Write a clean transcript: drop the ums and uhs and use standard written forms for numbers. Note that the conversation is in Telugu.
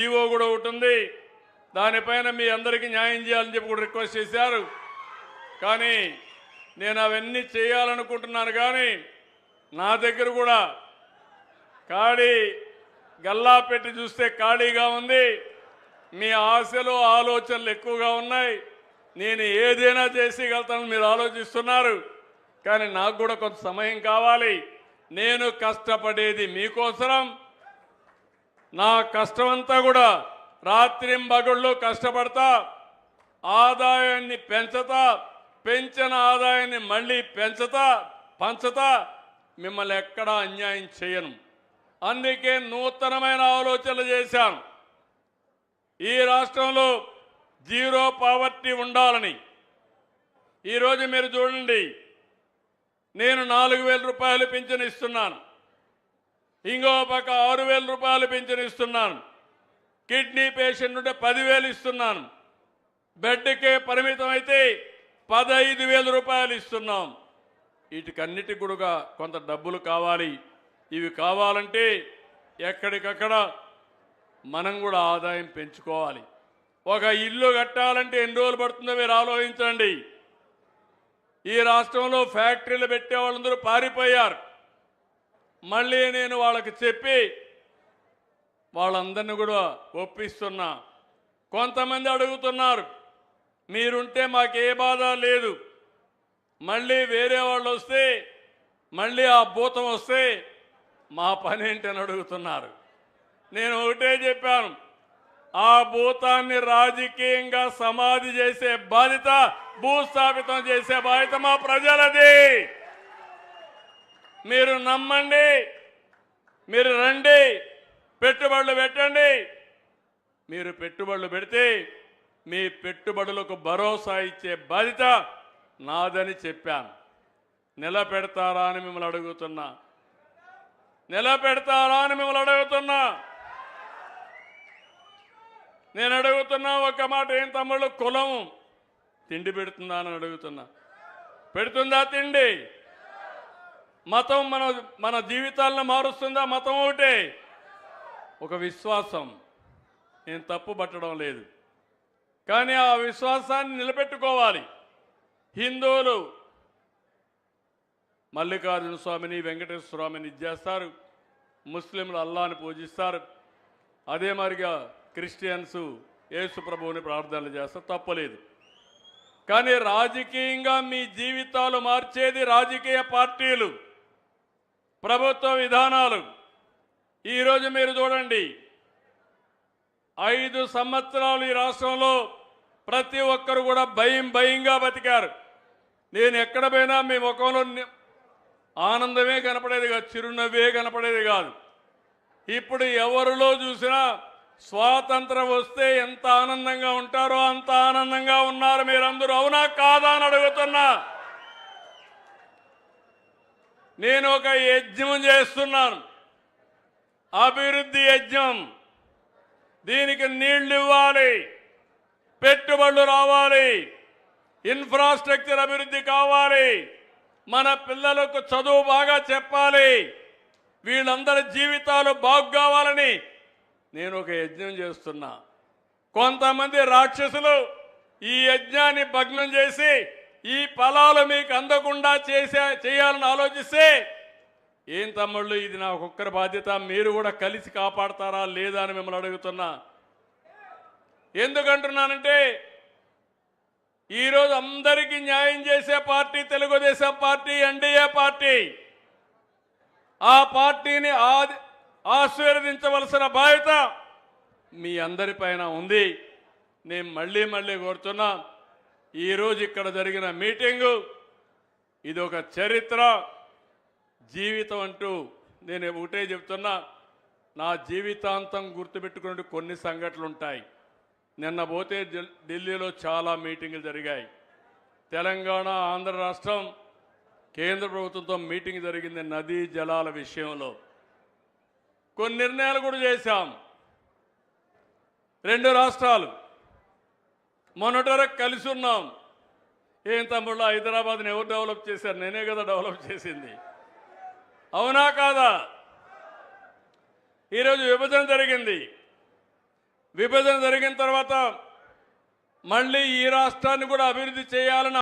జీవో కూడా ఒకటి ఉంది. దానిపైన మీ అందరికీ న్యాయం చేయాలని చెప్పి కూడా రిక్వెస్ట్ చేశారు. కానీ నేను అవన్నీ చేయాలనుకుంటున్నాను. కానీ నా దగ్గర కూడా ఖాళీ గల్లా పెట్టి చూస్తే ఖాళీగా ఉంది. మీ ఆశలు ఆలోచనలు ఎక్కువగా ఉన్నాయి. నేను ఏదైనా చేసేయగలుగుతానని మీరు ఆలోచిస్తున్నారు. కానీ నాకు కూడా కొంత సమయం కావాలి. నేను కష్టపడేది మీకోసం. నా కష్టమంతా కూడా రాత్రింబగళ్ళు కష్టపడతా, ఆదాయాన్ని పెంచుతా, పెంచిన ఆదాయాన్ని మళ్ళీ పంచుతా, మిమ్మల్ని ఎక్కడా అన్యాయం చేయను. అందుకే నూతనమైన ఆలోచనలు చేశాను. ఈ రాష్ట్రంలో జీరో పావర్టీ ఉండాలని. ఈరోజు మీరు చూడండి, నేను 4,000 రూపాయలు పింఛను ఇస్తున్నాను. ఇంకో పక్క 6,000 రూపాయలు పింఛను ఇస్తున్నాను. కిడ్నీ పేషెంట్ ఉంటే 10,000 ఇస్తున్నాను. బెడ్కే పరిమితం అయితే 15,000 రూపాయలు ఇస్తున్నాం. వీటికన్నిటికి కూడా కొంత డబ్బులు కావాలి. ఇవి కావాలంటే ఎక్కడికక్కడ మనం కూడా ఆదాయం పెంచుకోవాలి. ఒక ఇల్లు కట్టాలంటే ఎన్ని రోజులు పడుతుందో మీరు ఆలోచించండి. ఈ రాష్ట్రంలో ఫ్యాక్టరీలు పెట్టే వాళ్ళందరూ పారిపోయారు. మళ్ళీ నేను వాళ్ళకి చెప్పి వాళ్ళందరినీ కూడా ఒప్పిస్తున్నా. కొంతమంది అడుగుతున్నారు, మీరుంటే మాకే బాధ లేదు, మళ్ళీ వేరే వాళ్ళు వస్తే, మళ్ళీ ఆ భూతం వస్తే మా పని ఏంటని అడుగుతున్నారు. నేను ఒకటే చెప్పాను, ఆ భూతాన్ని రాజకీయంగా సమాధి చేసే బాధ్యత, భూస్థాపితం చేసే బాధ్యత మా ప్రజలది. మీరు నమ్మండి, మీరు రండి, పెట్టుబడులు పెట్టండి. మీరు పెట్టుబడులు పెడితే మీ పెట్టుబడులకు భరోసా ఇచ్చే బాధ్యత నాదని చెప్పాను. నిలబెడతారా అని మిమ్మల్ని అడుగుతున్నా. నేను అడుగుతున్నా ఒక మాట, ఏం తమ్ముళ్ళు, కులం తిండి పెడుతుందా అని అడుగుతున్నా. పెడుతుందా తిండి? మతం మన జీవితాలను మారుస్తుందా? మతం ఒకటే, ఒక విశ్వాసం. నేను తప్పు పట్టడం లేదు, కానీ ఆ విశ్వాసాన్ని నిలబెట్టుకోవాలి. హిందువులు మల్లికార్జున స్వామిని, వెంకటేశ్వర స్వామిని చేస్తారు. ముస్లింలు అల్లాని పూజిస్తారు. అదే మరిగా క్రిస్టియన్స్ యేసు ప్రభువుని ప్రార్థనలు చేస్తారు, తప్పలేదు. కానీ రాజకీయంగా మీ జీవితాలు మార్చేది రాజకీయ పార్టీలు, ప్రభుత్వ విధానాలు. ఈరోజు మీరు చూడండి, 5 సంవత్సరాలు ఈ రాష్ట్రంలో ప్రతి ఒక్కరు కూడా భయంగా బతికారు. నేను ఎక్కడ పోయినా మీ ముఖంలో ఆనందమే కనపడేది కాదు, చిరునవ్వే కనపడేది కాదు. ఇప్పుడు ఎవరిలో చూసినా స్వాతంత్రం వస్తే ఎంత ఆనందంగా ఉంటారో అంత ఆనందంగా ఉన్నారు మీరందరూ. అవునా కాదా అని అడుగుతున్నా. నేను ఒక యజ్ఞం చేస్తున్నాను, అభివృద్ధి యజ్ఞం. దీనికి నీళ్లు ఇవ్వాలి, పెట్టుబడులు రావాలి, ఇన్ఫ్రాస్ట్రక్చర్ అభివృద్ధి కావాలి, మన పిల్లలకు చదువు బాగా చెప్పాలి, వీళ్ళందరి జీవితాలు బాగు కావాలని నేను ఒక యజ్ఞం చేస్తున్నా. కొంతమంది రాక్షసులు ఈ యజ్ఞాన్ని భగ్నం చేసి ఈ ఫలాలు మీకు అందకుండా చేయాలని ఆలోచిస్తే, ఏం తమ్ముళ్ళు, ఇది నా ఒక్కరి బాధ్యత, మీరు కూడా కలిసి కాపాడతారా లేదా అని మిమ్మల్ని అడుగుతున్నా. ఎందుకంటున్నానంటే, ఈరోజు అందరికీ న్యాయం చేసే party Telugu Desam party, NDA party. ఆ పార్టీని ఆశీర్వదించవలసిన బాధ్యత మీ అందరిపైన ఉంది. నేను మళ్ళీ కోరుతున్నా, ఈరోజు ఇక్కడ జరిగిన మీటింగు ఇది ఒక చరిత్ర, జీవితం అంటూ నేను ఒకటే చెప్తున్నా. నా జీవితాంతం గుర్తుపెట్టుకునే కొన్ని సంఘటనలు ఉంటాయి. నిన్న పోతే ఢిల్లీలో చాలా మీటింగులు జరిగాయి. తెలంగాణ, ఆంధ్ర రాష్ట్రం, కేంద్ర ప్రభుత్వంతో మీటింగ్ జరిగింది నదీ జలాల విషయంలో. కొన్ని నిర్ణయాలు కూడా చేశాం. 2 రాష్ట్రాలు మొన్నటి వరకు కలిసి ఉన్నాం. ఏం తమ్ముళ్ళు, హైదరాబాద్ని ఎవరు డెవలప్ చేశారు? నేనే కదా డెవలప్ చేసింది. అవునా కాదా? ఈరోజు విభజన జరిగింది. విభజన జరిగిన తర్వాత మళ్ళీ ఈ రాష్ట్రాన్ని కూడా అభివృద్ధి చేయాలని